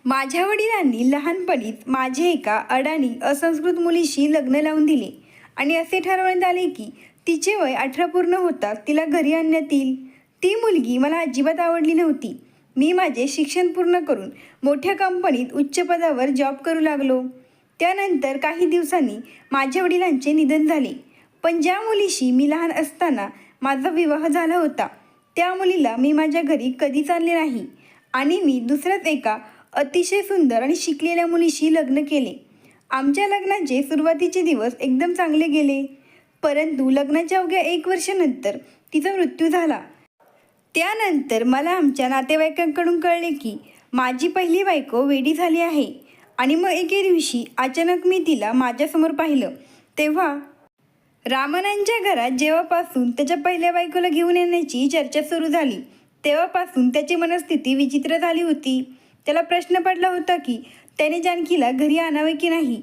माझ्या वडिलांनी लहानपणीच माझे एका अडाणी असंस्कृत मुलीशी लग्न लावून दिले आणि असे ठरवण्यात आले की तिचे वय 18 पूर्ण होताच तिला घरी आणण्यात येईल. ती मुलगी मला अजिबात आवडली नव्हती. मी माझे शिक्षण पूर्ण करून मोठ्या कंपनीत उच्च पदावर जॉब करू लागलो. त्यानंतर काही दिवसांनी माझ्या वडिलांचे निधन झाले. पण ज्या मुलीशी मी लहान असताना माझा विवाह झाला होता त्या मुलीला मी माझ्या घरी कधीच आणले नाही आणि मी दुसऱ्याच एका अतिशय सुंदर आणि शिकलेल्या मुलीशी लग्न केले. आमच्या लग्नाचे सुरुवातीचे दिवस एकदम चांगले गेले, परंतु लग्नाच्या अवघ्या 1 वर्षानंतर तिचा मृत्यू झाला. त्यानंतर मला आमच्या नातेवाईकांकडून कळले की माझी पहिली बायको वेडी झाली आहे आणि मग एके दिवशी अचानक मी तिला माझ्यासमोर पाहिलं. तेव्हा रामनांच्या घरात जेव्हापासून त्याच्या पहिल्या बायकोला घेऊन येण्याची चर्चा सुरू झाली तेव्हापासून त्याची मनस्थिती विचित्र झाली होती. त्याला प्रश्न पडला होता की त्याने जानकीला घरी आणावे की नाही,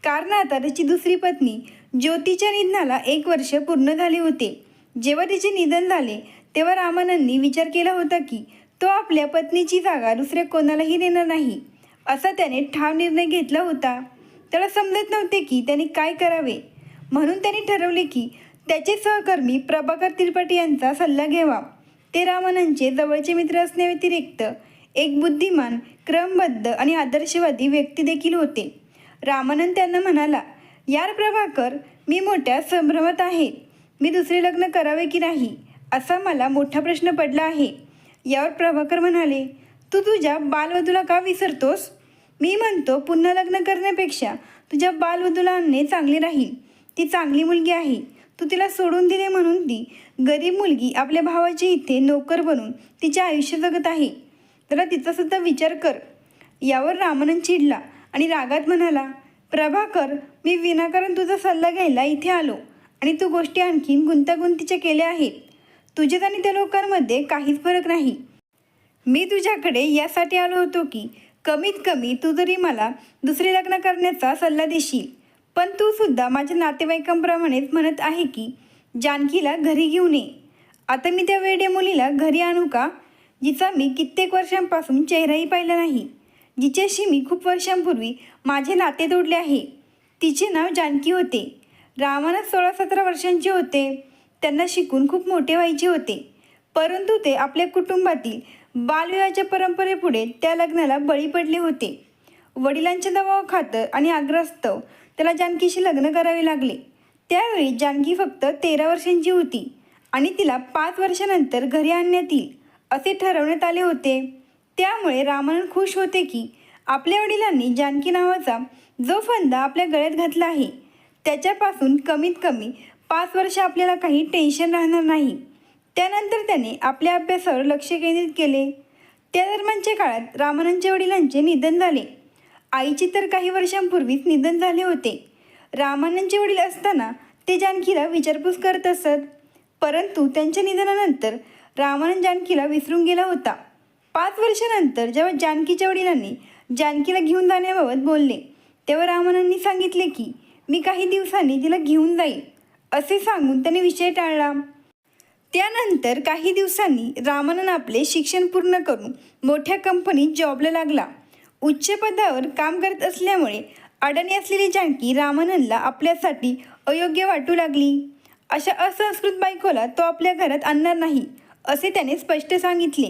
कारण आता त्याची दुसरी पत्नी ज्योतीच्या निधनाला 1 वर्ष पूर्ण झाले होते. जेव्हा तिचे निधन झाले तेव्हा रामानंदनी विचार केला होता की तो आपल्या पत्नीची जागा दुसऱ्या कोणालाही देणार नाही, असा त्याने ठाम निर्णय घेतला होता. त्याला समजत नव्हते की त्याने काय करावे, म्हणून त्याने ठरवले की त्याचे सहकर्मी प्रभाकर त्रिपाठी यांचा सल्ला घ्यावा. ते रामानंदचे जवळचे मित्र असण्याव्यतिरिक्त एक बुद्धिमान, क्रमबद्ध आणि आदर्शवादी व्यक्ती देखील होते. रामानंद त्यांना म्हणाला, यार प्रभाकर, मी मोठ्या संभ्रमात आहे. मी दुसरे लग्न करावे की नाही असा मला मोठा प्रश्न पडला आहे. यावर प्रभाकर म्हणाले, तू तुझ्या बालवधूला का विसरतोस? मी म्हणतो पुन्हा लग्न करण्यापेक्षा तुझ्या बालवधूला आणणे चांगले राहील. ती चांगली मुलगी आहे. तू तिला सोडून दिले म्हणून ती गरीब मुलगी आपल्या भावाची इथे नोकर बनून तिचे आयुष्य जगत आहे. जरा तिचासुद्धा विचार कर. यावर रामानंद चिडला आणि रागात म्हणाला, प्रभाकर, मी विनाकारण तुझा सल्ला घ्यायला इथे आलो आणि तू गोष्टी आणखीन गुंतागुंतीच्या केल्या आहेत. तुझ्यात आणि त्या लोकांमध्ये काहीच फरक नाही. मी तुझ्याकडे यासाठी आलो होतो की कमीत कमी तू जरी मला दुसरे लग्न करण्याचा सल्ला देशील, पण तू सुद्धा माझ्या नातेवाईकांप्रमाणेच म्हणत आहे की जानकीला घरी घेऊन ये. आता मी त्या वेड्या मुलीला घरी आणू का, जिचा मी कित्येक वर्षांपासून चेहराही पाहिला नाही, जिच्याशी मी खूप वर्षांपूर्वी माझे नाते तोडले आहे. तिचे नाव जानकी होते. रामानंद 16-17 वर्षांचे होते. त्यांना शिकून खूप मोठे व्हायचे होते, परंतु ते आपल्या कुटुंबातील बालविवाहाच्या परंपरेपुढे त्या लग्नाला बळी पडले होते. वडिलांच्या दबावाखातर आणि आग्रहास्तव त्याला जानकीशी लग्न करावे लागले. त्यावेळी जानकी फक्त 13 वर्षांची होती आणि तिला 5 वर्षानंतर घरी आणण्यात येईल असे ठरवण्यात आले होते. त्यामुळे रामानंद खुश होते की आपल्या वडिलांनी जानकी नावाचा जो फंदा आपल्या गळ्यात घातला आहे त्याच्यापासून कमीत कमी 5 वर्ष आपल्याला काही टेन्शन राहणार नाही. त्यानंतर त्याने आपल्या अभ्यासावर लक्ष केंद्रित केले. त्या दरम्यानच्या काळात रामानंदच्या वडिलांचे निधन झाले. आईचे तर काही वर्षांपूर्वीच निधन झाले होते. रामानंदचे वडील असताना ते जानकीला विचारपूस करत असत, परंतु त्यांच्या निधनानंतर रामानंद जानकीला विसरून गेला होता. 5 वर्षानंतर जेव्हा जानकीच्या वडिलांनी जानकीला घेऊन जाण्याबाबत बोलले तेव्हा रामानंदनी सांगितले की मी काही दिवसांनी तिला घेऊन जाईल असे सांगून त्याने विषय टाळला. त्यानंतर काही दिवसांनी रामानंद आपले शिक्षण पूर्ण करून मोठ्या कंपनीत जॉबला लागला. उच्च पदावर काम करत असल्यामुळे अडाणी असलेली जानकी रामानंदला आपल्यासाठी अयोग्य वाटू लागली. अशा असंस्कृत बायकोला तो आपल्या घरात आणणार नाही असे त्याने स्पष्ट सांगितले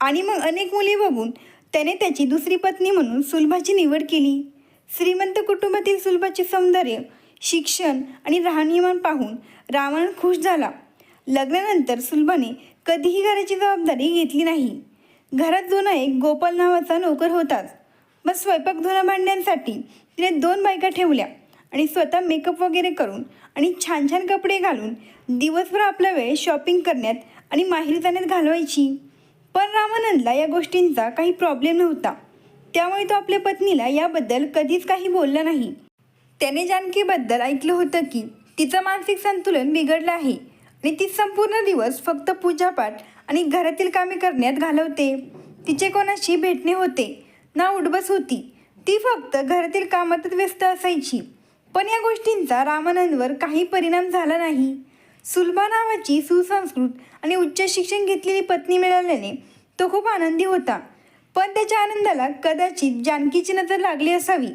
आणि मग अनेक मुली बघून त्याने त्याची दुसरी पत्नी म्हणून सुलभाची निवड केली. श्रीमंत कुटुंबातील सुलभाचे सौंदर्य, शिक्षण आणि राहणीमान पाहून रामानंद खुश झाला. लग्नानंतर सुलभाने कधीही घराची जबाबदारी घेतली नाही. घरात जुना एक गोपाल नावाचा नोकर होताच. मग स्वयंपाक धुणं भांड्यांसाठी तिने 2 बायका ठेवल्या आणि स्वतः मेकअप वगैरे करून आणि छान छान कपडे घालून दिवसभर आपला वेळ शॉपिंग करण्यात आणि माहेरी जाण्यात घालवायची. पण रामानंदला या गोष्टींचा काही प्रॉब्लेम नव्हता. त्यामुळे तो आपल्या पत्नीला याबद्दल कधीच काही बोलला नाही. त्याने जानकीबद्दल ऐकलं होतं की तिचं मानसिक संतुलन बिघडलं आहे आणि ती संपूर्ण दिवस फक्त पूजापाठ आणि घरातील कामे करण्यात घालवते. तिचे कोणाशी भेटणे होते ना उठबस होती. ती फक्त घरातील कामातच व्यस्त असायची. पण या गोष्टींचा रामानंदवर काही परिणाम झाला नाही. सुलभा नावाची सुसंस्कृत आणि उच्च शिक्षण घेतलेली पत्नी मिळाल्याने तो खूप आनंदी होता. पण त्याच्या आनंदाला कदाचित जानकीची नजर लागली असावी.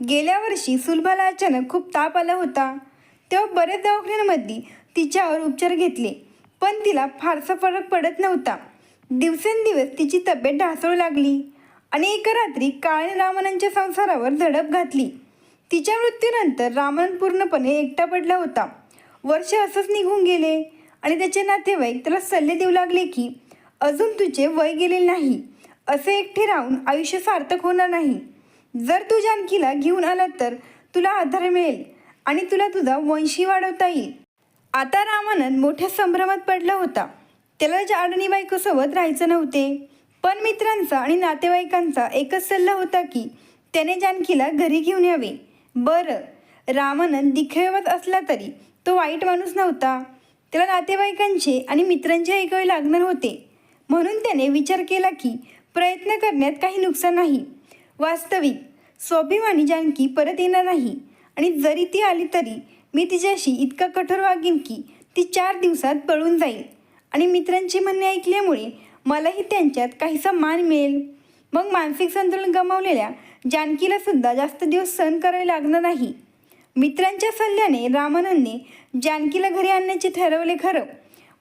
गेल्या वर्षी सुलभाला अचानक खूप ताप आला होता. तेव्हा बऱ्याच दवाखान्यांमध्ये तिच्यावर उपचार घेतले, पण तिला फारसा फरक पडत नव्हता. दिवसेंदिवस तिची तब्येत ढासळू लागली आणि एका रात्री काळाने रामानंदच्या संसारावर झडप घातली. तिच्या मृत्यूनंतर रामानंद पूर्णपणे एकटा पडला होता. वर्ष असंच निघून गेले आणि त्याचे नातेवाईक त्याला सल्ले देऊ लागले की अजून तुझे वय गेलेले नाही, असे एकटे राहून आयुष्य सार्थक होणार नाही. जर तू जानकीला घेऊन आला तर तुला आधार मिळेल आणि तुला तुझा वंशी वाढवता येईल. आता रामानंद मोठ्या संभ्रमात पडला होता. त्याला ज्या अडणी बायकोसोबत राहायचं नव्हते, पण मित्रांचा आणि नातेवाईकांचा एकच सल्ला होता की त्याने जानकीला घरी घेऊन यावे. बरं, रामानंद दिखेवात असला तरी तो वाईट माणूस नव्हता. त्याला नातेवाईकांचे आणि मित्रांचे ऐकावे लागणार होते, म्हणून त्याने विचार केला की प्रयत्न करण्यात काही नुकसान नाही. वास्तविक स्वाभिमानी जानकी परत येणार नाही आणि जरी ती आली तरी मी तिच्याशी इतका कठोर वागेन की ती 4 दिवसात पळून जाईल आणि मित्रांचे म्हणणे ऐकल्यामुळे मलाही त्यांच्यात काहीसा मान मिळेल. मग मानसिक संतुलन गमावलेल्या जानकीला सुद्धा जास्त दिवस सहन करावे लागणार नाही. मित्रांच्या सल्ल्याने रामानंदने जानकीला घरी आणण्याचे ठरवले खरं,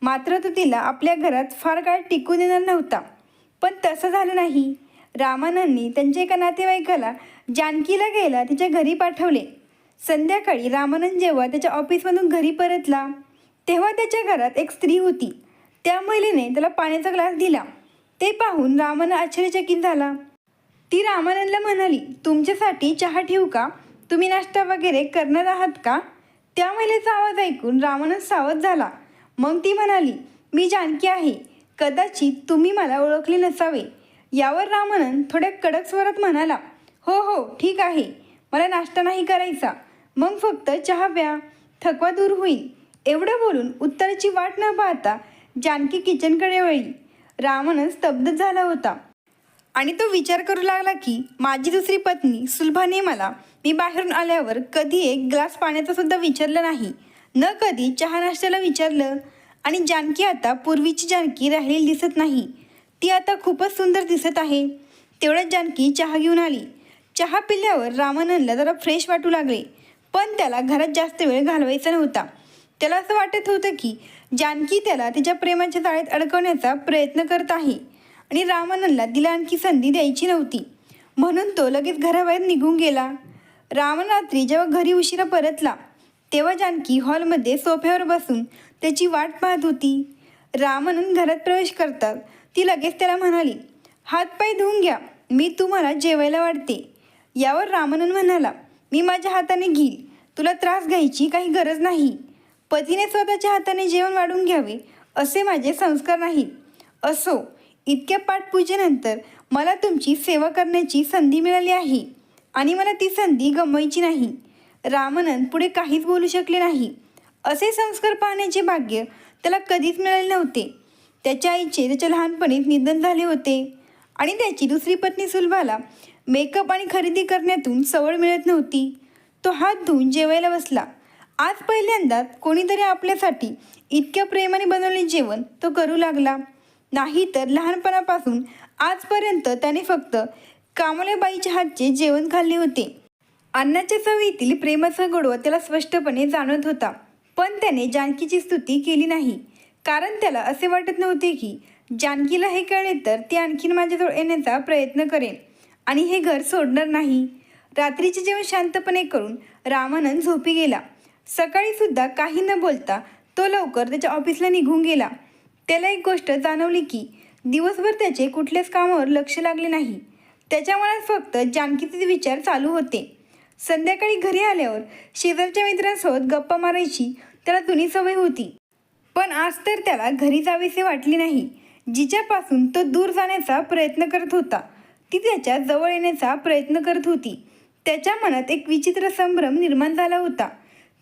मात्र तो तिला आपल्या घरात फार काळ टिकू देणार नव्हता. पण तसं झालं नाही. रामानंदने त्यांच्या एका नातेवाईकाला जानकीला घ्यायला तिच्या घरी पाठवले. संध्याकाळी रामानंद जेव्हा त्याच्या ऑफिसमधून घरी परतला तेव्हा त्याच्या घरात एक स्त्री होती. त्या महिलेने त्याला पाण्याचा ग्लास दिला. ते पाहून रामानंद आश्चर्यचकित झाला. ती रामानंदला म्हणाली, तुमच्यासाठी चहा ठेवू का? तुम्ही नाश्ता वगैरे करणार आहात का? त्या महिलेचा आवाज ऐकून रामानंद सावध झाला. मग ती म्हणाली, मी जानकी आहे, कदाचित तुम्ही मला ओळखले नसावे. यावर रामानंद थोड्या कडक स्वरात म्हणाला, हो हो ठीक आहे, मला नाश्ता नाही करायचा, मग फक्त चहा प्या, थकवा दूर होईल. एवढं बोलून उत्तराची वाट न पाहता जानकी किचनकडे वळली. रामानंद स्तब्ध झाला होता आणि तो विचार करू लागला की माझी दुसरी पत्नी सुलभाने मला मी बाहेरून आल्यावर कधी एक ग्लास पाण्याचा सुद्धा विचारलं नाही, न कधी चहा नाश्त्याला विचारलं. आणि जानकी आता पूर्वीची जानकी राहिलेली दिसत नाही. ती आता खूपच सुंदर दिसत आहे. तेवढ्यात जानकी चहा घेऊन आली. चहा पिल्यावर रामानंदला जरा फ्रेश वाटू लागले, पण त्याला घरात जास्त वेळ घालवायचा नव्हता. त्याला असं वाटत होतं की जानकी त्याला तिच्या प्रेमाच्या जाळ्यात अडकवण्याचा प्रयत्न करत आहे आणि रामानंदला तिला आणखी संधी द्यायची नव्हती. म्हणून तो लगेच घराबाहेर निघून गेला. रामानंद रात्री जेव्हा घरी उशिरा परतला तेव्हा जानकी हॉलमध्ये सोफ्यावर बसून त्याची वाट पाहत होती. रामानंद घरात प्रवेश करतात ती लगेच त्याला म्हणाली, हातपाय धुवून घ्या, मी तुम्हाला जेवायला वाढते. यावर रामानंद म्हणाला, मी माझ्या हाताने घेईल, तुला त्रास घ्यायची काही गरज नाही. पतीने स्वतःच्या हाताने जेवण वाढून घ्यावे असे माझे संस्कार नाहीत. असो, इतक्या पाठपूजेनंतर मला तुमची सेवा करण्याची संधी मिळाली आहे आणि मला ती संधी गमवायची नाही. रामानंद पुढे काहीच बोलू शकले नाही. असे संस्कार पाहण्याचे भाग्य त्याला कधीच मिळाले नव्हते. त्याच्या आईचे त्याच्या लहानपणीच निधन झाले होते आणि त्याची दुसरी पत्नी सुलभाला मेकअप आणि खरेदी करण्यातून सवड मिळत नव्हती. तो हात धुवून जेवायला बसला. आज पहिल्यांदाच कोणीतरी आपल्यासाठी इतक्या प्रेमाने बनवले जेवण तो करू लागला. नाही तर लहानपणापासून आजपर्यंत त्याने फक्त कामल्याबाईच्या हातचे जेवण खाल्ले होते. अन्नाच्या चवीतील प्रेमाचा गोडवा त्याला स्पष्टपणे जाणवत होता. पण त्याने जानकीची स्तुती केली नाही, कारण त्याला असे वाटत नव्हते की जानकीला हे कळले तर ती आणखीन माझ्याजवळ येण्याचा प्रयत्न करेन आणि हे घर सोडणार नाही. रात्रीचे जेवण शांतपणे करून रामानंद झोपी गेला. सकाळी सुद्धा काही न बोलता तो लवकर त्याच्या ऑफिसला निघून गेला. त्याला एक गोष्ट जाणवली की दिवसभर त्याचे कुठल्याच कामावर लक्ष लागले नाही. त्याच्या मनात फक्त जानकीचे विचार चालू होते. संध्याकाळी घरी आल्यावर शेजारच्या मित्रांसोबत गप्पा मारायची त्याला जुनी सवय होती, पण आज तर त्याला घरी जावेसे वाटले नाही. जिच्यापासून तो दूर जाण्याचा प्रयत्न करत होता ती त्याच्या जवळ येण्याचा प्रयत्न करत होती. त्याच्या मनात एक विचित्र संभ्रम निर्माण झाला होता.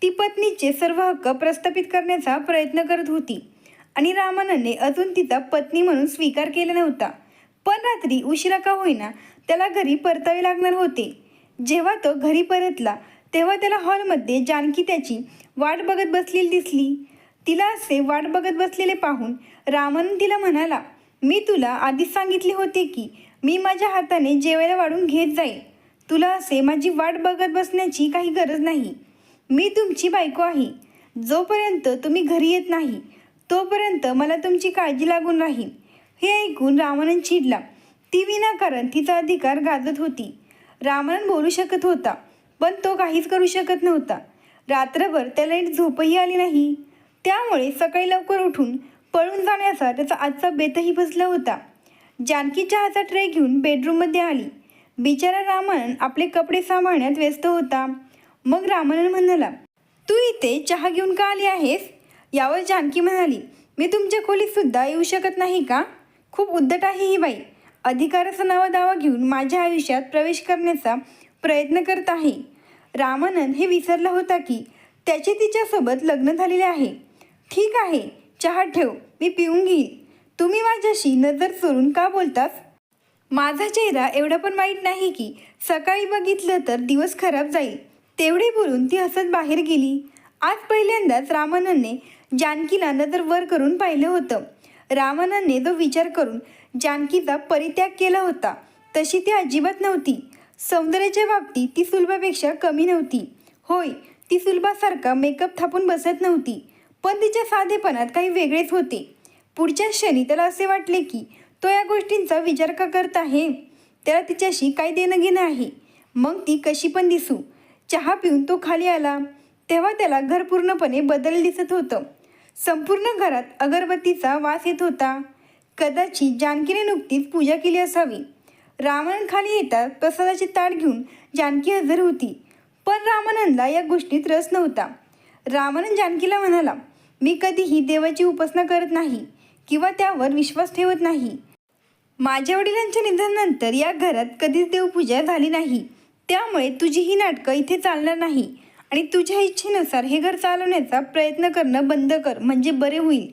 ती पत्नीचे सर्व हक्क प्रस्थापित करण्याचा प्रयत्न करत होती आणि रामानंदने अजून तिचा पत्नी म्हणून स्वीकार केला नव्हता. पण रात्री उशिरा का होईना त्याला घरी परतावे लागणार होते. जेव्हा तो घरी परतला तेव्हा त्याला हॉलमध्ये जानकी त्याची वाट बघत बसलेली दिसली. तिला असे वाट बघत बसलेले पाहून रामानंद तिला म्हणाला, मी तुला आधीच सांगितले होते की मी माझ्या हाताने जेवायला वाढून घेत जाईल. तुला असे माझी वाट बघत बसण्याची काही गरज नाही. मी तुमची बायको आहे. जोपर्यंत तुम्ही घरी येत नाही तोपर्यंत मला तुमची काळजी लागून राहील. हे ऐकून रामानंद चिडला. ती विनाकारण तिचा अधिकार गाजत होती. रामानंद बोलू शकत होता, पण तो काहीच करू शकत नव्हता. रात्रभर त्याला नीट झोपही आली नाही. त्यामुळे सकाळी लवकर उठून पळून जाण्याचा त्याचा आजचा बेतही बसला होता. जानकी चहाचा ट्रे घेऊन बेडरूममध्ये आली. बिचारा रामानंद आपले कपडे सांभाळण्यात व्यस्त होता. मग रामानंद म्हणाला, तू इथे चहा घेऊन का आली आहेस? यावर जानकी म्हणाली, मी तुमच्या खोलीतसुद्धा येऊ शकत नाही का? खूप उद्धट आहे ही बाई. अधिकाराचा नवा दावा घेऊन माझ्या आयुष्यात प्रवेश करण्याचा प्रयत्न करत आहे. रामानंद हे विसरला होता की त्याचे तिच्यासोबत लग्न झालेले आहे. ठीक आहे, चहा ठेव, मी पिऊन घेईल. तुम्ही माझ्याशी नजर चोरून का बोलतास? माझा चेहरा एवढा पण वाईट नाही की सकाळी बघितलं तर दिवस खराब जाईल. तेवढे बोलून ती हसत बाहेर गेली. आज पहिल्यांदाच रामानंदने जानकीला नजर वर करून पाहिलं होतं. रामानंदने जो विचार करून जानकीचा परित्याग केला होता तशी ती अजिबात नव्हती. सौंदर्याच्या बाबतीत ती सुलभापेक्षा कमी नव्हती. होय, ती सुलभासारखा मेकअप थापून बसत नव्हती, पण तिच्या साधेपणात काही वेगळेच होते. पुढच्या क्षणी त्याला असे वाटले की तो या गोष्टींचा विचार का करत आहे? त्याला तिच्याशी काय देणं घेणं आहे? मग ती कशी पण दिसू. चहा पिऊन तो खाली आला तेव्हा त्याला घर पूर्णपणे बदलले दिसत होतं. संपूर्ण घरात अगरबत्तीचा वास येत होता. कदाचित जानकीने नुकतीच पूजा केली असावी. रामानंद खाली येतात प्रसादाची ताट घेऊन जानकी हजर होती, पण रामानंदला या गोष्टीत रस नव्हता. रामानंद जानकीला म्हणाला, मी कधीही देवाची उपासना करत नाही किंवा त्यावर विश्वास ठेवत नाही. माझ्या वडिलांच्या निधनानंतर या घरात कधीच देवपूजा झाली नाही. त्यामुळे तुझी ही नाटकं इथे चालणार नाही आणि तुझ्या इच्छेनुसार हे घर चालवण्याचा प्रयत्न करणं बंद कर, म्हणजे बरे होईल.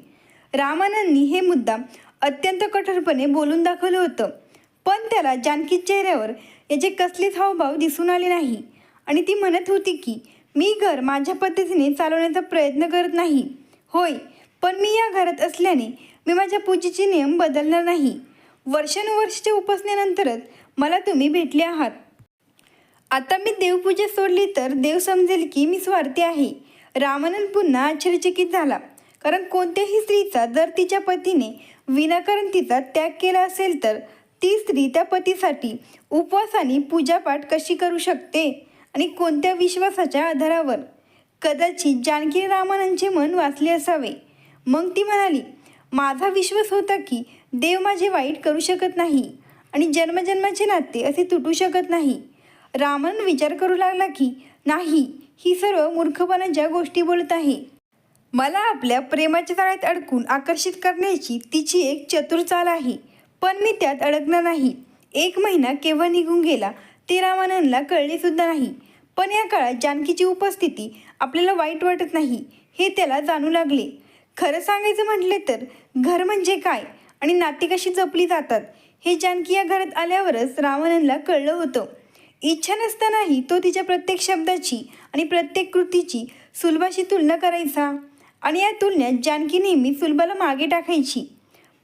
रामानंदनी हे मुद्दाम अत्यंत कठोरपणे बोलून दाखवलं होतं, पण त्याला जानकी चेहऱ्यावर याचे कसलेच हावभाव दिसून आले नाही आणि ती म्हणत होती की मी घर माझ्या पद्धतीने चालवण्याचा प्रयत्न करत नाही. होय, पण मी या घरात असल्याने मी माझ्या पूजेचे नियम बदलणार नाही. वर्षानुवर्षाच्या उपासनेनंतरच मला तुम्ही भेटले आहात. आता मी देवपूजा सोडली तर देव समजेल की मी स्वार्थी आहे. रामानंद पुन्हा आश्चर्यचकित झाला, कारण कोणत्याही स्त्रीचा जर तिच्या पतीने विनाकारण तिचा त्याग केला असेल तर ती स्त्री त्या पतीसाठी उपवासाने पूजापाठ कशी करू शकते आणि कोणत्या विश्वासाच्या आधारावर? कदाचित जानकी रामानंदचे मन वाचले असावे. मग ती म्हणाली, माझा विश्वास होता की देव माझे वाईट करू शकत नाही आणि जन्मजन्माचे नाते असे तुटू शकत नाही. रामानंद विचार करू लागला की नाही, ही सर्व मूर्खपणाच्या गोष्टी बोलत आहे. मला आपल्या प्रेमाच्या जाळ्यात अडकून आकर्षित करण्याची तिची एक चतुर चाल आहे, पण मी त्यात अडकणार नाही. 1 महिना केव्हा निघून गेला ते रामानंदला कळले सुद्धा नाही, पण या काळात जानकीची उपस्थिती आपल्याला वाईट वाटत नाही हे त्याला जाणू लागले. खरं सांगायचं म्हटले तर घर म्हणजे काय आणि नाती कशी जपली जातात हे जानकी या घरात आल्यावरच रामानंदला कळलं होतं. इच्छा नसतानाही तो तिच्या प्रत्येक शब्दाची आणि प्रत्येक कृतीची सुलभाशी तुलना करायचा आणि या तुलनेत जानकी नेहमी सुलभाला मागे टाकायची.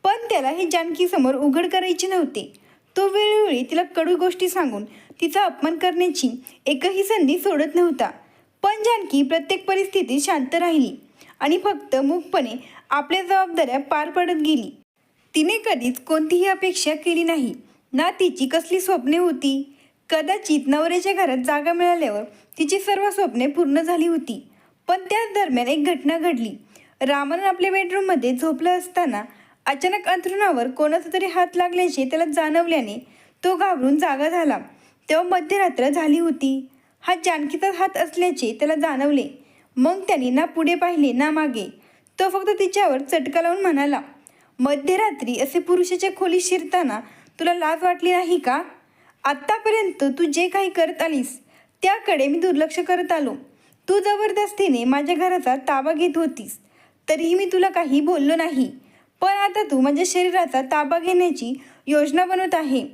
पण त्याला हे जानकीसमोर उघड करायचे नव्हते. तो वेळोवेळी तिला कडू गोष्टी सांगून तिचा अपमान करण्याची एकही संधी सोडत नव्हता. पण जानकी प्रत्येक परिस्थितीत शांत राहिली आणि फक्त मूकपणे आपल्या जबाबदाऱ्या पार पडत गेली. तिने कधीच कोणतीही अपेक्षा केली नाही, ना तिची कसली स्वप्ने होती. कदाचित नवऱ्याच्या घरात जागा मिळाल्यावर तिची सर्व स्वप्ने पूर्ण झाली होती. पण त्याच दरम्यान एक घटना घडली. रामानंद आपल्या बेडरूममध्ये झोपला असताना अचानक अंथरुणावर कोणाचा तरी हात लागल्याचे त्याला जाणवल्याने तो घाबरून जागा झाला. तेव्हा मध्यरात्र झाली होती. हा जानकीचाच हात असल्याचे त्याला जाणवले. मग त्याने ना पुढे पाहिले ना मागे. तो फक्त तिच्यावर चटका लावून म्हणाला, मध्यरात्री असे पुरुषाच्या खोलीत शिरताना तुला लाज वाटली नाही का? आत्तापर्यंत तू जे काही करत आलीस त्याकडे मी दुर्लक्ष करत आलो. तू जबरदस्तीने माझ्या घराचा ताबा घेत होतीस, तरीही मी तुला काही बोललो नाही. पण आता तू माझ्या शरीराचा ताबा घेण्याची योजना बनवत आहे.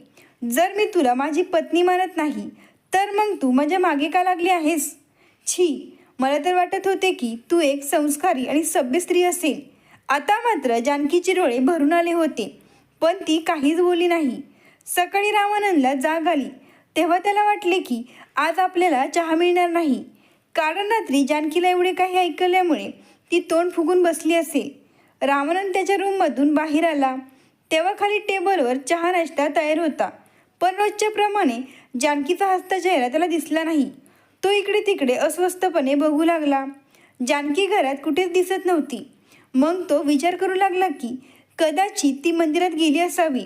जर मी तुला माझी पत्नी मानत नाही तर मग तू माझ्या मागे का लागली आहेस? छी, मला तर वाटत होते की तू एक संस्कारी आणि सभ्य स्त्री असेल. आता मात्र जानकीचे डोळे भरून आले होते, पण ती काहीच बोलली नाही. सकाळी रामानंदला जाग आली तेव्हा त्याला वाटले की आज आपल्याला चहा मिळणार नाही, कारण रात्री जानकीला एवढे काही ऐकल्यामुळे ती तोंड फुगून बसली असेल. रामानंद त्याच्या रूममधून बाहेर आला तेव्हा खाली टेबलवर चहा नाश्ता तयार होता, पण रोजच्याप्रमाणे जानकीचा हसता चेहरा त्याला दिसला नाही. तो इकडे तिकडे अस्वस्थपणे बघू लागला. जानकी घरात कुठेच दिसत नव्हती. मग तो विचार करू लागला की कदाचित ती मंदिरात गेली असावी.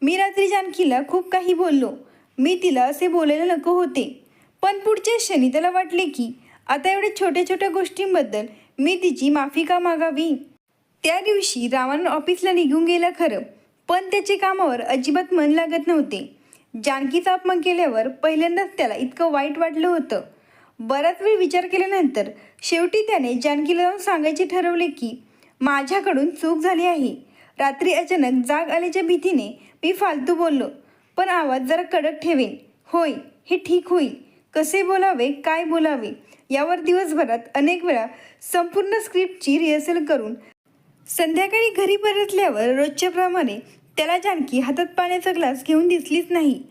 मी रात्री जानकीला खूप काही बोललो, मी तिला असे बोलायला नको होते. पण पुढच्या क्षणी त्याला वाटले की आता एवढ्या छोट्या छोट्या गोष्टींबद्दल मी तिची माफी का मागावी. त्या दिवशी रामानंद ऑफिसला निघून गेला खरं, पण त्याचे कामावर अजिबात मन लागत नव्हते. जानकीचा अपमान केल्यावर पहिल्यांदाच त्याला इतकं वाईट वाटलं होतं. बराच वेळ विचार केल्यानंतर शेवटी त्याने जानकीला जाऊन सांगायचे ठरवले की माझ्याकडून चूक झाली आहे. रात्री अचानक जाग आल्याच्या भीतीने मी फालतू बोललो, पण आवाज जरा कडक ठेवेन. होय, हे ठीक होईल. कसे बोलावे, काय बोलावे यावर दिवसभरात अनेक वेळा संपूर्ण स्क्रिप्टची रिहर्सल करून संध्याकाळी घरी परतल्यावर रोजच्याप्रमाणे त्याला जानकी हातात पाण्याचा ग्लास घेऊन दिसलीच नाही.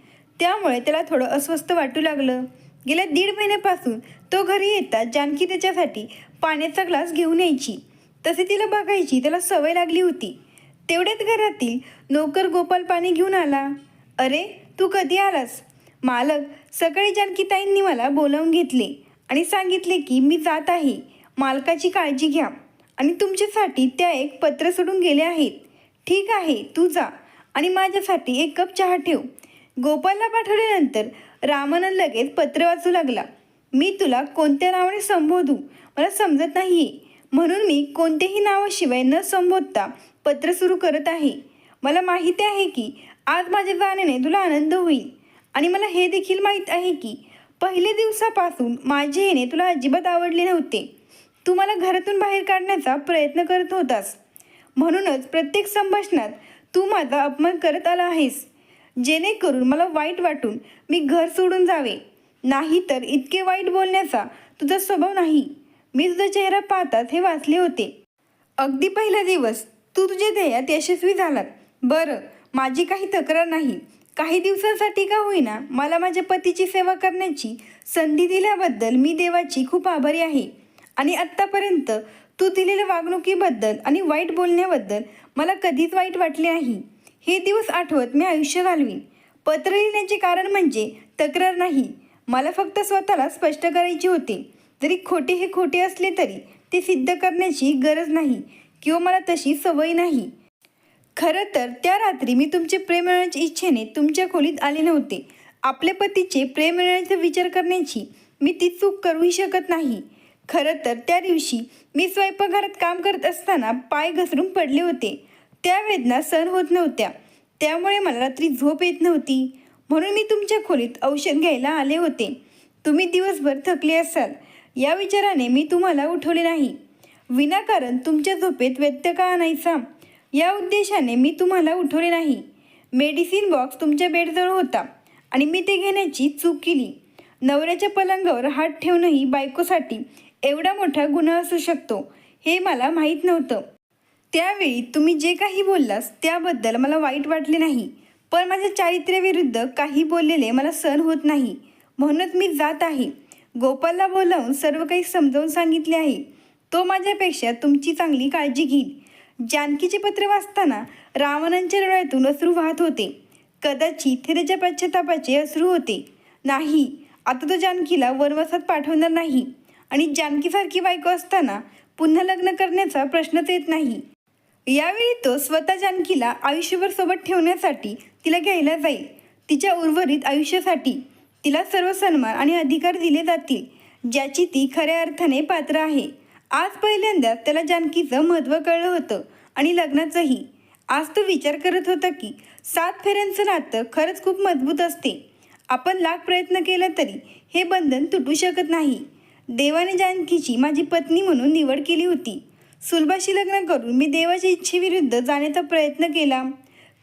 त्यामुळे त्याला थोडं अस्वस्थ वाटू लागलं. गेल्या 1.5 महिन्यापासून तो घरी येतात जानकी त्याच्यासाठी पाण्याचा ग्लास घेऊन यायची. तसे तिला बघायची त्याला सवय लागली होती. तेवढ्यात घरातील नोकर गोपाल पाणी घेऊन आला. अरे, तू कधी आलास? मालक, सकाळी जानकीताईंनी मला बोलावून घेतले आणि सांगितले की मी जात आहे. मालकाची काळजी घ्या आणि तुमच्यासाठी त्या एक पत्र सोडून गेले आहेत. ठीक आहे, तू जा आणि माझ्यासाठी 1 कप चहा ठेव. गोपालला पाठवल्यानंतर रामानंद लगेच पत्र वाचू लागला. मी तुला कोणत्या नावाने संबोधू मला समजत नाहीये, म्हणून मी कोणत्याही नावाशिवाय न संबोधता पत्र सुरू करत आहे. मला माहिती आहे की आज माझ्या जाण्याने तुला आनंद होईल आणि मला हे देखील माहीत आहे की पहिल्या दिवसापासून माझे येणे तुला अजिबात आवडले नव्हते. तू मला घरातून बाहेर काढण्याचा प्रयत्न करत होतास. म्हणूनच प्रत्येक संभाषणात तू माझा अपमान करत आला आहेस, जेणेकरून मला वाईट वाटून मी घर सोडून जावे. नाही तर इतके वाईट बोलण्याचा तुझा स्वभाव नाही. मी तुझा चेहरा पाहताच हे वाचले होते. अगदी पहिला दिवस तू तुझ्या ध्येयात यशस्वी झालात. बरं, माझी काही तक्रार नाही. काही दिवसांसाठी का होईना मला माझ्या पतीची सेवा करण्याची संधी दिल्याबद्दल मी देवाची खूप आभारी आहे. आणि आत्तापर्यंत तू दिलेल्या वागणुकीबद्दल आणि वाईट बोलण्याबद्दल मला कधीच वाईट वाटले नाही. हे दिवस आठवत मी आयुष्य घालवीन. पत्र लिहिण्याचे कारण म्हणजे तक्रार नाही. मला फक्त स्वतःला स्पष्ट करायचे होते. जरी खोटे हे खोटे असले तरी ते सिद्ध करण्याची गरज नाही किंवा मला तशी सवय नाही. खरं तर त्या रात्री मी तुमचे प्रेम मिळवण्याच्या इच्छेने तुमच्या खोलीत आले नव्हते. आपल्या पतीचे प्रेम मिळवण्याचा विचार करण्याची मी ती चूक करूही शकत नाही. खरं तर त्या दिवशी मी स्वयंपाकघरात काम करत असताना पाय घसरून पडले होते. त्या वेदना सहन होत नव्हत्या, त्यामुळे मला रात्री झोप येत नव्हती. म्हणून मी तुमच्या खोलीत औषध घ्यायला आले होते. तुम्ही दिवसभर थकले असाल या विचाराने मी तुम्हाला उठवले नाही. विनाकारण तुमच्या झोपेत व्यत्यय का आणायचा या उद्देशाने मी तुम्हाला उठवले नाही. मेडिसिन बॉक्स तुमच्या बेडजवळ होता आणि मी ते घेण्याची चूक केली. नवऱ्याच्या पलंगावर हात ठेवणंही बायकोसाठी एवढा मोठा गुन्हा असू शकतो हे मला माहीत नव्हतं. त्यावेळी तुम्ही जे काही बोललास त्याबद्दल मला वाईट वाटले नाही, पण माझ्या चारित्र्याविरुद्ध काही बोललेले मला सहन होत नाही. म्हणूनच मी जात आहे. गोपालला बोलावून सर्व काही समजावून सांगितले आहे. तो माझ्यापेक्षा तुमची चांगली काळजी घेईल. जानकीचे पत्र वाचताना रामानंदच्या डोळ्यातून अश्रू वाहत होते. कदाचित हे त्याच्या पश्चातापाचे अश्रू होते. नाही, आता तो जानकीला वनवासात पाठवणार नाही आणि जानकीसारखी बायको असताना पुन्हा लग्न करण्याचा प्रश्नच येत नाही. यावेळी तो स्वतः जानकीला आयुष्यभर सोबत ठेवण्यासाठी तिला घ्यायला जाईल. तिच्या उर्वरित आयुष्यासाठी तिला सर्व सन्मान आणि अधिकार दिले जातील ज्याची ती खऱ्या अर्थाने पात्र आहे. आज पहिल्यांदा त्याला जानकीचं महत्त्व कळलं होतं आणि लग्नाचंही. आज तो विचार करत होता की 7 फेऱ्यांचं नातं खरंच खूप मजबूत असते. आपण लाख प्रयत्न केला तरी हे बंधन तुटू शकत नाही. देवाने जानकीची माझी पत्नी म्हणून निवड केली होती. सुलभाशी लग्न करून मी देवाच्या इच्छेविरुद्ध जाण्याचा प्रयत्न केला.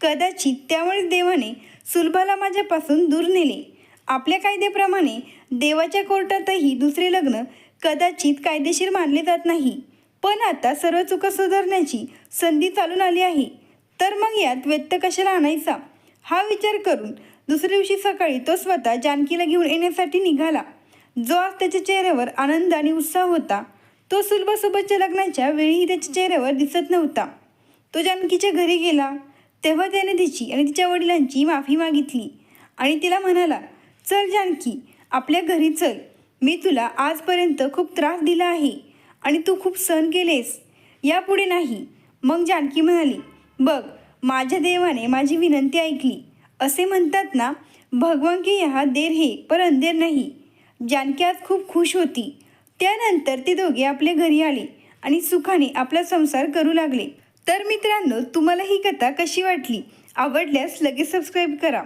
कदाचित त्यामुळे देवाने सुलभाला माझ्यापासून दूर नेले. आपल्या कायद्याप्रमाणे देवाच्या कोर्टातही दुसरे लग्न कदाचित कायदेशीर मानले जात नाही. पण आता सर्व चुका सुधारण्याची संधी चालून आली आहे. तर मग यात व्यत्यय कशाला आणायचा? हा विचार करून दुसऱ्या दिवशी सकाळी तो स्वतः जानकीला घेऊन येण्यासाठी निघाला. जो आज त्याच्या चेहऱ्यावर आनंद आणि उत्साह होता तो सुलभासोबतच्या लग्नाच्या वेळीही त्याच्या चेहऱ्यावर दिसत नव्हता. तो जानकीच्या घरी गेला तेव्हा त्याने तिची आणि तिच्या वडिलांची माफी मागितली आणि तिला म्हणाला, चल जानकी, आपल्या घरी चल. मी तुला आजपर्यंत खूप त्रास दिला आहे आणि तू खूप सहन केलेस, यापुढे नाही. मग जानकी म्हणाली, बघ, माझ्या देवाने माझी विनंती ऐकली. असे म्हणतात ना, भगवान के यहाँ देर है पर अंधेर नहीं. जानकी आज खूप खुश होती. त्यानंतर ते दोघे आपल्या घरी आले आणि सुखाने आपला संसार करू लागले. तर मित्रांनो, तुम्हाला ही कथा कशी वाटली? आवडल्यास लगेच सबस्क्राईब करा.